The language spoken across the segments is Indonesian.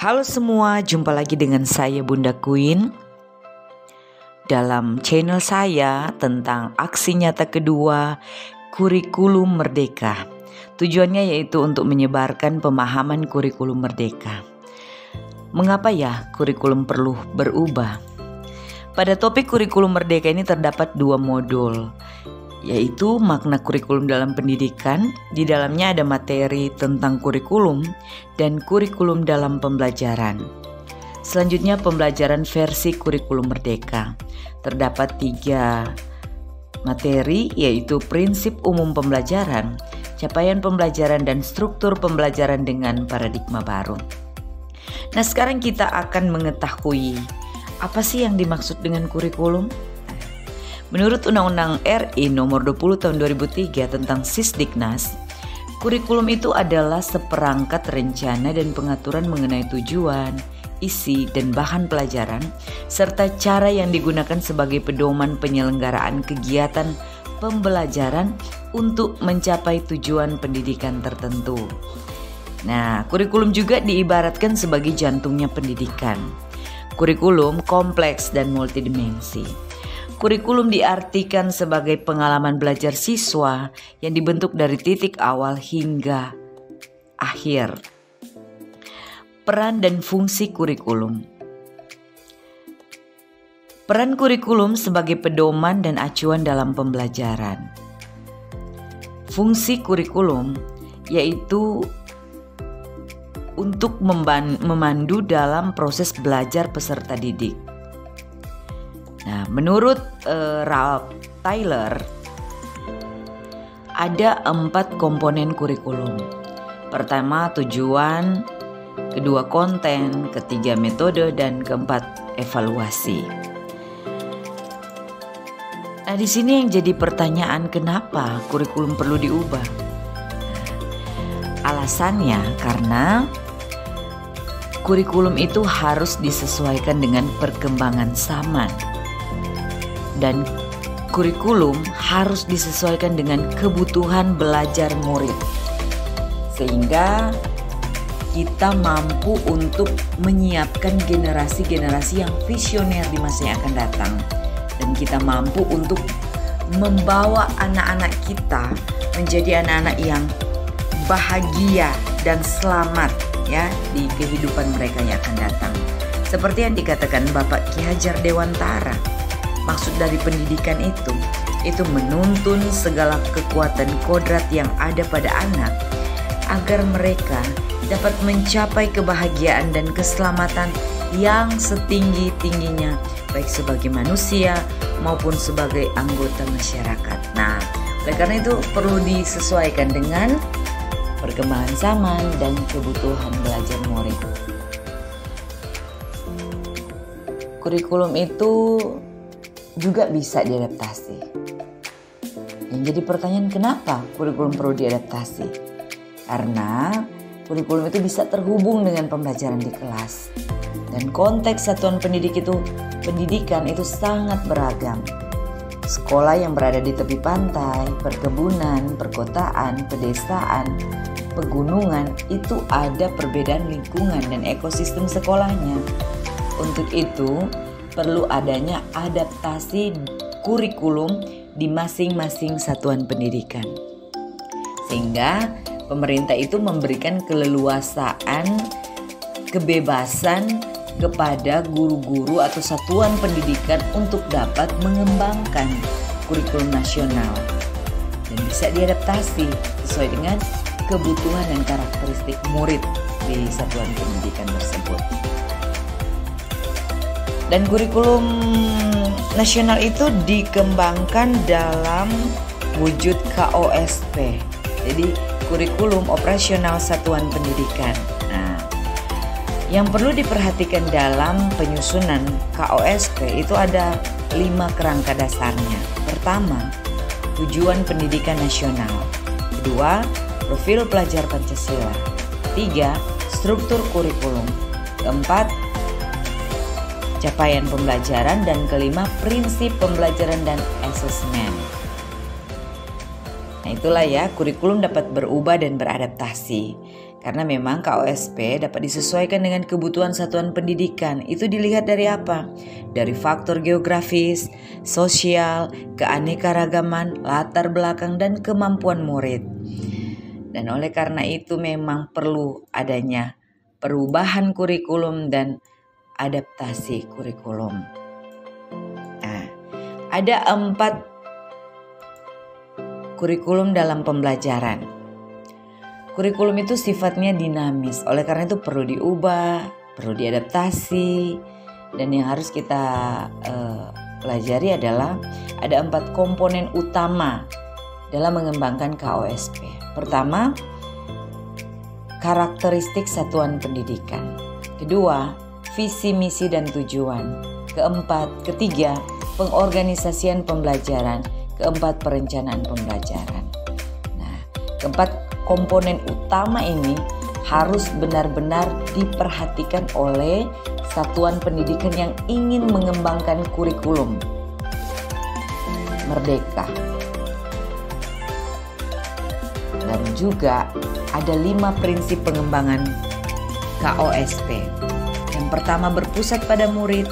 Halo semua, jumpa lagi dengan saya Bunda Queen dalam channel saya tentang aksi nyata kedua kurikulum merdeka. Tujuannya yaitu untuk menyebarkan pemahaman kurikulum merdeka. Mengapa ya kurikulum perlu berubah? Pada topik kurikulum merdeka ini terdapat dua modul, yaitu makna kurikulum dalam pendidikan. Di dalamnya ada materi tentang kurikulum dan kurikulum dalam pembelajaran. Selanjutnya pembelajaran versi kurikulum merdeka. Terdapat 3 materi, yaitu prinsip umum pembelajaran, capaian pembelajaran, dan struktur pembelajaran dengan paradigma baru. Nah, sekarang kita akan mengetahui apa sih yang dimaksud dengan kurikulum. Menurut Undang-Undang RI Nomor 20 Tahun 2003 tentang Sisdiknas, kurikulum itu adalah seperangkat rencana dan pengaturan mengenai tujuan, isi, dan bahan pelajaran, serta cara yang digunakan sebagai pedoman penyelenggaraan kegiatan pembelajaran untuk mencapai tujuan pendidikan tertentu. Nah, kurikulum juga diibaratkan sebagai jantungnya pendidikan. Kurikulum kompleks dan multidimensi. Kurikulum diartikan sebagai pengalaman belajar siswa yang dibentuk dari titik awal hingga akhir. Peran dan fungsi kurikulum. Peran kurikulum sebagai pedoman dan acuan dalam pembelajaran. Fungsi kurikulum yaitu untuk memandu dalam proses belajar peserta didik. Nah, menurut Ralph Tyler, ada 4 komponen kurikulum. Pertama, tujuan, kedua, konten, ketiga, metode, dan keempat, evaluasi. Nah, di sini yang jadi pertanyaan, kenapa kurikulum perlu diubah? Alasannya karena kurikulum itu harus disesuaikan dengan perkembangan zaman. Dan kurikulum harus disesuaikan dengan kebutuhan belajar murid, sehingga kita mampu untuk menyiapkan generasi-generasi yang visioner di masa yang akan datang, dan kita mampu untuk membawa anak-anak kita menjadi anak-anak yang bahagia dan selamat ya di kehidupan mereka yang akan datang. Seperti yang dikatakan Bapak Ki Hajar Dewantara, maksud dari pendidikan itu menuntun segala kekuatan kodrat yang ada pada anak agar mereka dapat mencapai kebahagiaan dan keselamatan yang setinggi-tingginya, baik sebagai manusia maupun sebagai anggota masyarakat. Nah, oleh karena itu perlu disesuaikan dengan perkembangan zaman dan kebutuhan belajar murid. Kurikulum itu juga bisa diadaptasi. Yang jadi pertanyaan, kenapa kurikulum perlu diadaptasi? Karena kurikulum itu bisa terhubung dengan pembelajaran di kelas. Dan konteks satuan pendidikan itu sangat beragam. Sekolah yang berada di tepi pantai, perkebunan, perkotaan, pedesaan, pegunungan, itu ada perbedaan lingkungan dan ekosistem sekolahnya. Untuk itu perlu adanya adaptasi kurikulum di masing-masing satuan pendidikan. Sehingga pemerintah itu memberikan keleluasaan, kebebasan kepada guru-guru atau satuan pendidikan untuk dapat mengembangkan kurikulum nasional dan bisa diadaptasi sesuai dengan kebutuhan dan karakteristik murid di satuan pendidikan tersebut. Dan kurikulum nasional itu dikembangkan dalam wujud KOSP. Jadi kurikulum operasional satuan pendidikan. Nah, yang perlu diperhatikan dalam penyusunan KOSP itu ada 5 kerangka dasarnya. Pertama, tujuan pendidikan nasional. Kedua, profil pelajar Pancasila. 3, struktur kurikulum. Keempat, capaian pembelajaran, dan kelima, prinsip pembelajaran dan asesmen. Nah, Nah, itulah ya, kurikulum dapat berubah dan beradaptasi. Karena memang KOSP dapat disesuaikan dengan kebutuhan satuan pendidikan. Itu dilihat dari apa? Dari faktor geografis, sosial, keanekaragaman, latar belakang, dan kemampuan murid. Dan oleh karena itu memang perlu adanya perubahan kurikulum dan adaptasi kurikulum. Nah, ada 4 kurikulum dalam pembelajaran. Kurikulum itu sifatnya dinamis, oleh karena itu perlu diubah, perlu diadaptasi, dan yang harus kita pelajari adalah ada 4 komponen utama dalam mengembangkan KOSP. Pertama, karakteristik satuan pendidikan. Kedua, visi, misi, dan tujuan. Ketiga, pengorganisasian pembelajaran. Keempat, perencanaan pembelajaran. Nah, keempat komponen utama ini harus benar-benar diperhatikan oleh satuan pendidikan yang ingin mengembangkan kurikulum merdeka. Dan juga ada 5 prinsip pengembangan KOSP. Yang pertama, berpusat pada murid,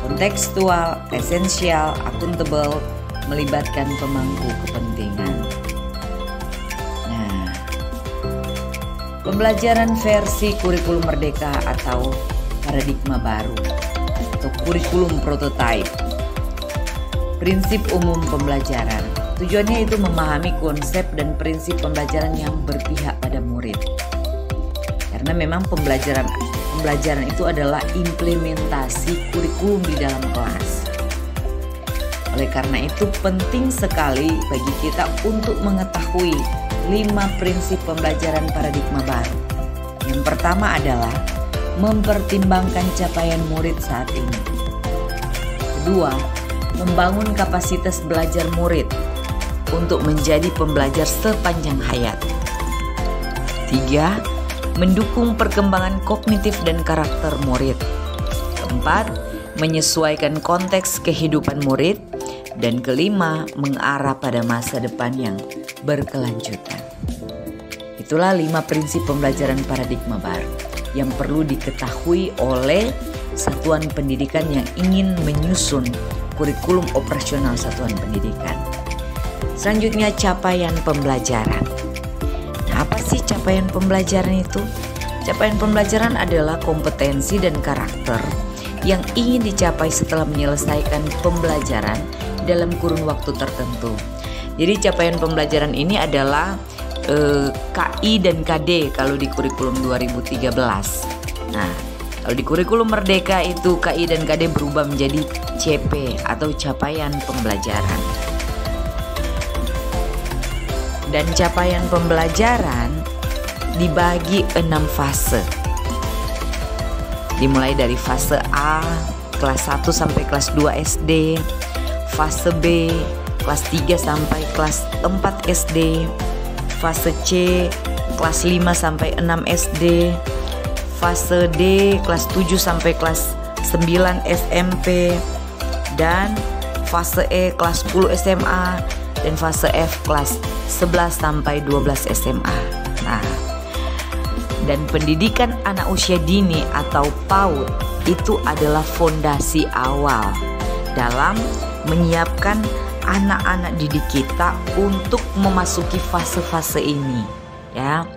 kontekstual, esensial, akuntabel, melibatkan pemangku kepentingan. Nah, pembelajaran versi kurikulum merdeka atau paradigma baru atau kurikulum prototype. Prinsip umum pembelajaran. Tujuannya itu memahami konsep dan prinsip pembelajaran yang berpihak pada murid. Karena memang pembelajaran itu adalah implementasi kurikulum di dalam kelas. Oleh karena itu penting sekali bagi kita untuk mengetahui 5 prinsip pembelajaran paradigma baru. Yang pertama adalah mempertimbangkan capaian murid saat ini. Kedua, membangun kapasitas belajar murid untuk menjadi pembelajar sepanjang hayat. 3, mendukung perkembangan kognitif dan karakter murid. 4, menyesuaikan konteks kehidupan murid. Dan kelima, mengarah pada masa depan yang berkelanjutan. Itulah 5 prinsip pembelajaran paradigma baru yang perlu diketahui oleh satuan pendidikan yang ingin menyusun kurikulum operasional satuan pendidikan. Selanjutnya, capaian pembelajaran. Nah, apa sih capaian pembelajaran itu? Capaian pembelajaran adalah kompetensi dan karakter yang ingin dicapai setelah menyelesaikan pembelajaran dalam kurun waktu tertentu. Jadi capaian pembelajaran ini adalah KI dan KD kalau di kurikulum 2013. Nah, kalau di kurikulum merdeka itu KI dan KD berubah menjadi CP atau capaian pembelajaran. Dan capaian pembelajaran dibagi 6 fase. Dimulai dari fase A, kelas 1 sampai kelas 2 SD, fase B, kelas 3 sampai kelas 4 SD, fase C, kelas 5 sampai 6 SD, fase D, kelas 7 sampai kelas 9 SMP, dan fase E, kelas 10 SMA, dan fase F, kelas 11 sampai 12 SMA. Nah, dan pendidikan anak usia dini atau PAUD itu adalah fondasi awal dalam menyiapkan anak-anak didik kita untuk memasuki fase-fase ini, ya.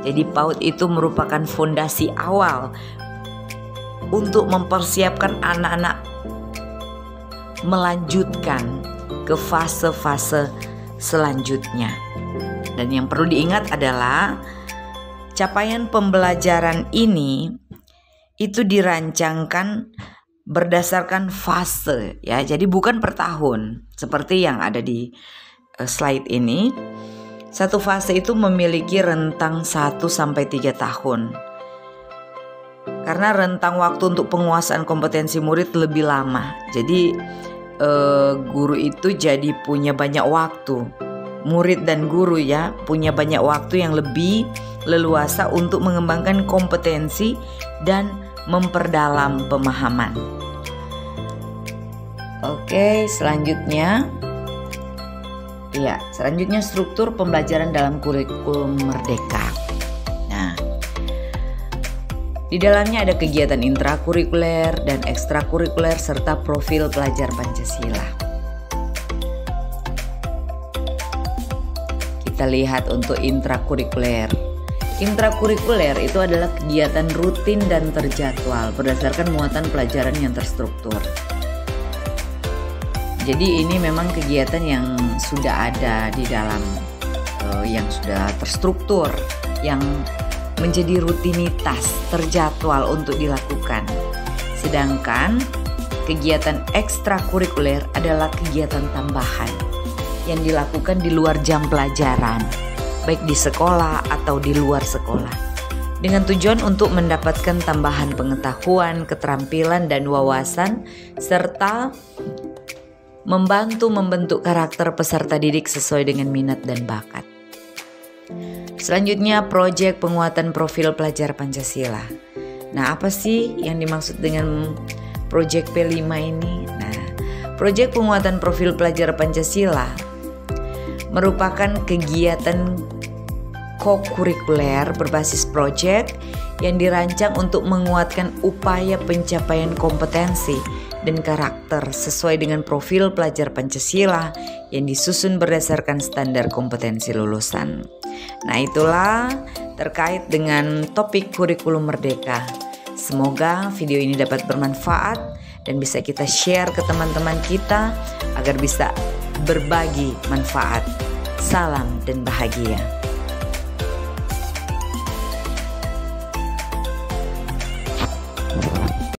Jadi PAUD itu merupakan fondasi awal untuk mempersiapkan anak-anak melanjutkan ke fase-fase selanjutnya. Dan yang perlu diingat adalah capaian pembelajaran ini itu dirancangkan berdasarkan fase, ya. Jadi bukan per tahun seperti yang ada di slide ini. Satu fase itu memiliki rentang 1 sampai 3 tahun. Karena rentang waktu untuk penguasaan kompetensi murid lebih lama. Jadi guru itu jadi punya banyak waktu. Murid dan guru ya punya banyak waktu yang lebih leluasa untuk mengembangkan kompetensi dan memperdalam pemahaman. Oke, selanjutnya Ya, selanjutnya struktur pembelajaran dalam kurikulum merdeka. Nah, di dalamnya ada kegiatan intrakurikuler dan ekstrakurikuler serta profil pelajar Pancasila. Kita lihat untuk intrakurikuler. Intrakurikuler itu adalah kegiatan rutin dan terjadwal berdasarkan muatan pelajaran yang terstruktur. Jadi ini memang kegiatan yang sudah ada di dalam, yang sudah terstruktur, yang menjadi rutinitas, terjadwal untuk dilakukan. Sedangkan kegiatan ekstrakurikuler adalah kegiatan tambahan yang dilakukan di luar jam pelajaran, baik di sekolah atau di luar sekolah, dengan tujuan untuk mendapatkan tambahan pengetahuan, keterampilan, dan wawasan, serta membantu membentuk karakter peserta didik sesuai dengan minat dan bakat. Selanjutnya, proyek penguatan profil pelajar Pancasila. Nah, apa sih yang dimaksud dengan proyek P5 ini? Nah, proyek penguatan profil pelajar Pancasila merupakan kegiatan kokurikuler berbasis proyek yang dirancang untuk menguatkan upaya pencapaian kompetensi dan karakter sesuai dengan profil pelajar Pancasila yang disusun berdasarkan standar kompetensi lulusan. Nah, itulah terkait dengan topik kurikulum merdeka. Semoga video ini dapat bermanfaat dan bisa kita share ke teman-teman kita agar bisa berbagi manfaat. Salam dan bahagia.